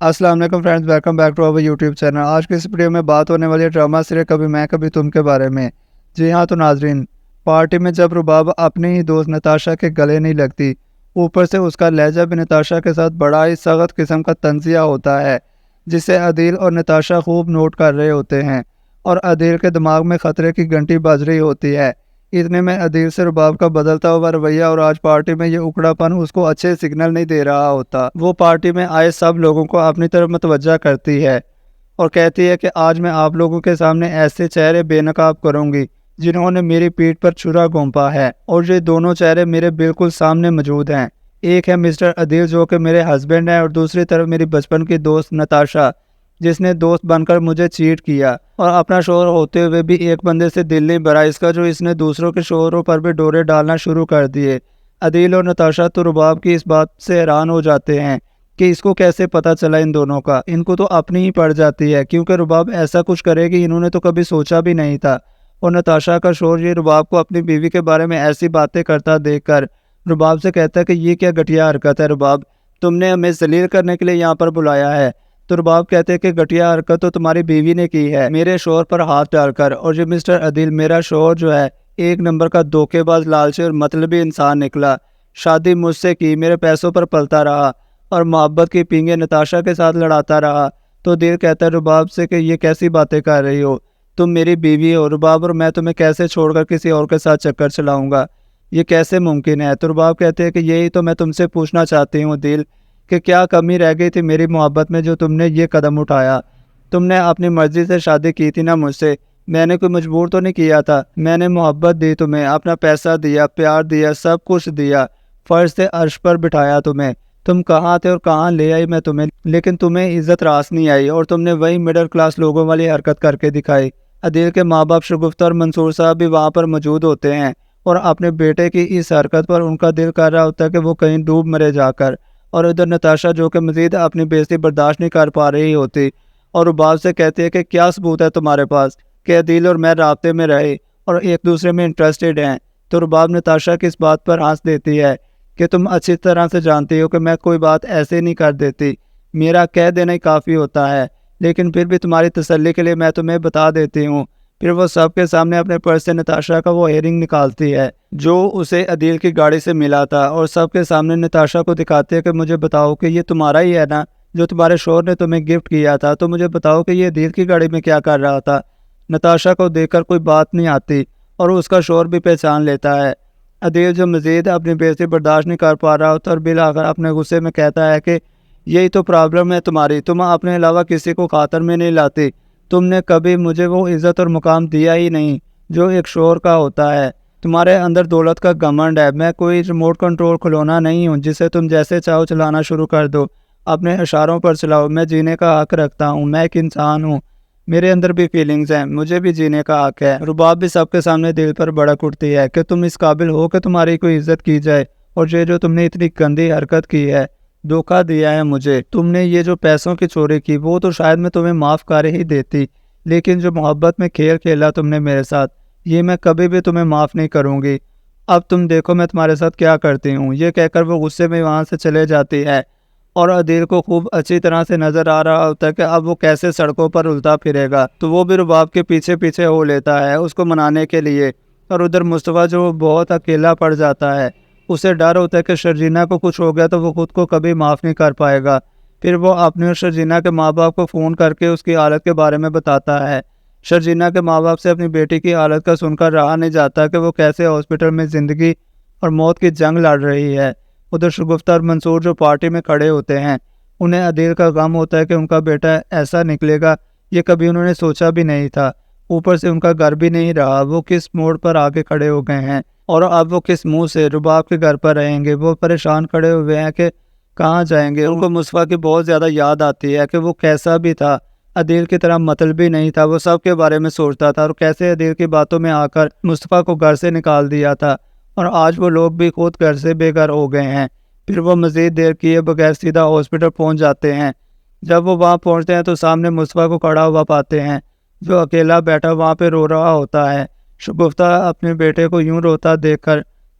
السلام علیکم friends, welcome back to over YouTube channel. آج کی اس ویڈیو میں بات ہونے والی ہے ڈرامہ سیریل کبھی میں کبھی تم کے بارے میں۔ جی ہاں تو ناظرین، پارٹی میں جب رباب اپنی ہی دوست نتاشا کے گلے نہیں لگتی، اوپر سے اس کا لہجہ بھی نتاشا کے ساتھ بڑا ہی سخت قسم کا طنزیہ ہوتا ہے، جسے عدیل اور نتاشا خوب نوٹ کر رہے ہوتے ہیں اور عدیل کے دماغ میں خطرے کی گھنٹی بج رہی ہوتی ہے۔ اتنے میں عدیل سے رباب کا بدلتا ہوا رویہ اور آج پارٹی میں یہ اکڑا پن اس کو اچھے سگنل نہیں دے رہا ہوتا۔ وہ پارٹی میں آئے سب لوگوں کو اپنی طرف متوجہ کرتی ہے اور کہتی ہے کہ آج میں آپ لوگوں کے سامنے ایسے چہرے بے نقاب کروں گی جنہوں نے میری پیٹھ پر چھرا گھونپا ہے، اور یہ دونوں چہرے میرے بالکل سامنے موجود ہیں۔ ایک ہے مسٹر عدیل جو کہ میرے ہسبینڈ ہے، اور دوسری طرف میری بچپن کی دوست نتاشا جس نے دوست بن کر مجھے چیٹ کیا اور اپنا شوہر ہوتے ہوئے بھی ایک بندے سے دل نہیں بھرا اس کا، جو اس نے دوسروں کے شوہروں پر بھی ڈورے ڈالنا شروع کر دیے۔ عدیل اور نتاشا تو رباب کی اس بات سے حیران ہو جاتے ہیں کہ اس کو کیسے پتہ چلا ان دونوں کا۔ ان کو تو اپنی ہی پڑ جاتی ہے، کیونکہ رباب ایسا کچھ کرے گی انہوں نے تو کبھی سوچا بھی نہیں تھا۔ اور نتاشا کا شوہر یہ رباب کو اپنی بیوی کے بارے میں ایسی باتیں کرتا دیکھ کر رباب سے کہتا ہے کہ یہ کیا گھٹیا حرکت ہے رباب، تم نے ہمیں ذلیل کرنے کے لیے یہاں پر بلایا ہے۔ تو رباب کہتے ہیں کہ گھٹیا حرکت تو تمہاری بیوی نے کی ہے میرے شوہر پر ہاتھ ڈال کر، اور یہ مسٹر عدیل میرا شوہر جو ہے ایک نمبر کا دھوکے باز، لالچی اور مطلبی انسان نکلا۔ شادی مجھ سے کی، میرے پیسوں پر پلتا رہا اور محبت کی پینگیں نتاشا کے ساتھ لڑاتا رہا۔ تو دل کہتا ہے رباب سے کہ یہ کیسی باتیں کر رہی ہو، تم میری بیوی ہو رباب، اور میں تمہیں کیسے چھوڑ کر کسی اور کے ساتھ چکر چلاؤں گا، یہ کیسے ممکن ہے۔ تو رباب کہتے ہیں کہ یہی تو میں تم سے پوچھنا چاہتی ہوں دل، کہ کیا کمی رہ گئی تھی میری محبت میں جو تم نے یہ قدم اٹھایا۔ تم نے اپنی مرضی سے شادی کی تھی نا مجھ سے، میں نے کوئی مجبور تو نہیں کیا تھا، میں نے محبت دی تمہیں، اپنا پیسہ دیا، پیار دیا، سب کچھ دیا، فرض سے عرش پر بٹھایا تمہیں، تم کہاں تھے اور کہاں لے آئی میں تمہیں، لیکن تمہیں عزت راس نہیں آئی اور تم نے وہی مڈل کلاس لوگوں والی حرکت کر کے دکھائی۔ عدیل کے ماں باپ شگفتہ اور منصور صاحب بھی وہاں پر موجود ہوتے ہیں اور اپنے بیٹے کی اس حرکت پر ان کا دل کر رہا ہوتا ہے کہ وہ کہیں ڈوب مرے جا کر، اور ادھر نتاشا جو کہ مزید اپنی بےعزتی برداشت نہیں کر پا رہی ہوتی اور رباب سے کہتی ہے کہ کیا ثبوت ہے تمہارے پاس کہ عدیل اور میں رابطے میں رہے اور ایک دوسرے میں انٹرسٹڈ ہیں۔ تو رباب نتاشا کی اس بات پر ہنس دیتی ہے کہ تم اچھی طرح سے جانتی ہو کہ میں کوئی بات ایسے نہیں کر دیتی، میرا کہہ دینا ہی کافی ہوتا ہے، لیکن پھر بھی تمہاری تسلی کے لیے میں تمہیں بتا دیتی ہوں۔ پھر وہ سب کے سامنے اپنے پرس سے نتاشا کا وہ ایئرنگ نکالتی ہے جو اسے عدیل کی گاڑی سے ملا تھا، اور سب کے سامنے نتاشا کو دکھاتی ہے کہ مجھے بتاؤ کہ یہ تمہارا ہی ہے نا جو تمہارے شوہر نے تمہیں گفٹ کیا تھا، تو مجھے بتاؤ کہ یہ عدیل کی گاڑی میں کیا کر رہا تھا۔ نتاشا کو دیکھ کر کوئی بات نہیں آتی اور اس کا شوہر بھی پہچان لیتا ہے۔ عدیل جو مزید اپنی بےعزتی برداشت نہیں کر پا رہا ہوتا اور بالآخر اپنے غصے میں کہتا ہے کہ یہی تو پرابلم ہے تمہاری، تم اپنے علاوہ کسی کو خاطر میں نہیں لاتی، تم نے کبھی مجھے وہ عزت اور مقام دیا ہی نہیں جو ایک شوہر کا ہوتا ہے، تمہارے اندر دولت کا گھمنڈ ہے، میں کوئی ریموٹ کنٹرول کھلونا نہیں ہوں جسے تم جیسے چاہو چلانا شروع کر دو، اپنے اشاروں پر چلاؤ، میں جینے کا حق رکھتا ہوں، میں ایک انسان ہوں، میرے اندر بھی فیلنگز ہیں، مجھے بھی جینے کا حق ہے۔ رباب بھی سب کے سامنے دل پر بڑک اٹھتی ہے کہ تم اس قابل ہو کہ تمہاری کوئی عزت کی جائے، اور یہ جو تم نے اتنی گندی حرکت کی ہے، دھوکہ دیا ہے مجھے، تم نے یہ جو پیسوں کی چوری کی وہ تو شاید میں تمہیں معاف کر ہی دیتی، لیکن جو محبت میں کھیل کھیلا تم نے میرے ساتھ، یہ میں کبھی بھی تمہیں معاف نہیں کروں گی، اب تم دیکھو میں تمہارے ساتھ کیا کرتی ہوں۔ یہ کہہ کر وہ غصے میں وہاں سے چلے جاتی ہے اور عدیل کو خوب اچھی طرح سے نظر آ رہا ہوتا ہے کہ اب وہ کیسے سڑکوں پر الٹا پھرے گا، تو وہ بھی رباب کے پیچھے پیچھے ہو لیتا ہے اس کو منانے کے لیے، اور ادھر مصطفیٰ جو بہت اکیلا پڑ جاتا ہے، اسے ڈر ہوتا ہے کہ شرجینا کو کچھ ہو گیا تو وہ خود کو کبھی معاف نہیں کر پائے گا۔ پھر وہ اپنی اور شرجینا کے ماں باپ کو فون کر کے اس کی حالت کے بارے میں بتاتا ہے۔ شرجینا کے ماں باپ سے اپنی بیٹی کی حالت کا سن کر رہا نہیں جاتا کہ وہ کیسے ہاسپٹل میں زندگی اور موت کی جنگ لڑ رہی ہے۔ ادھر شگفتہ اور منصور جو پارٹی میں کھڑے ہوتے ہیں، انہیں عدیل کا غم ہوتا ہے کہ ان کا بیٹا ایسا نکلے گا، یہ کبھی انہوں نے سوچا بھی نہیں تھا، اوپر سے ان کا گھر بھی نہیں رہا، وہ کس موڑ پر آگے کھڑے ہو گئے ہیں اور اب وہ کس منہ سے رباب کے گھر پر رہیں گے۔ وہ پریشان کھڑے ہوئے ہیں کہ کہاں جائیں گے۔ ان کو مصطفیٰ کی بہت زیادہ یاد آتی ہے کہ وہ کیسا بھی تھا، عدیل کی طرح مطلبی نہیں تھا، وہ سب کے بارے میں سوچتا تھا اور کیسے عدیل کی باتوں میں آ کر مصطفیٰ کو گھر سے نکال دیا تھا، اور آج وہ لوگ بھی خود گھر سے بے گھر ہو گئے ہیں۔ پھر وہ مزید دیر کیے بغیر سیدھا ہاسپٹل پہنچ جاتے ہیں۔ جب وہ وہاں پہنچتے ہیں تو سامنے مصطفیٰ کو کھڑا ہوا پاتے ہیں جو اکیلا بیٹھا وہاں پہ رو رہا ہوتا ہے۔ شگفتہ اپنے بیٹے کو یوں روتا دیکھ کر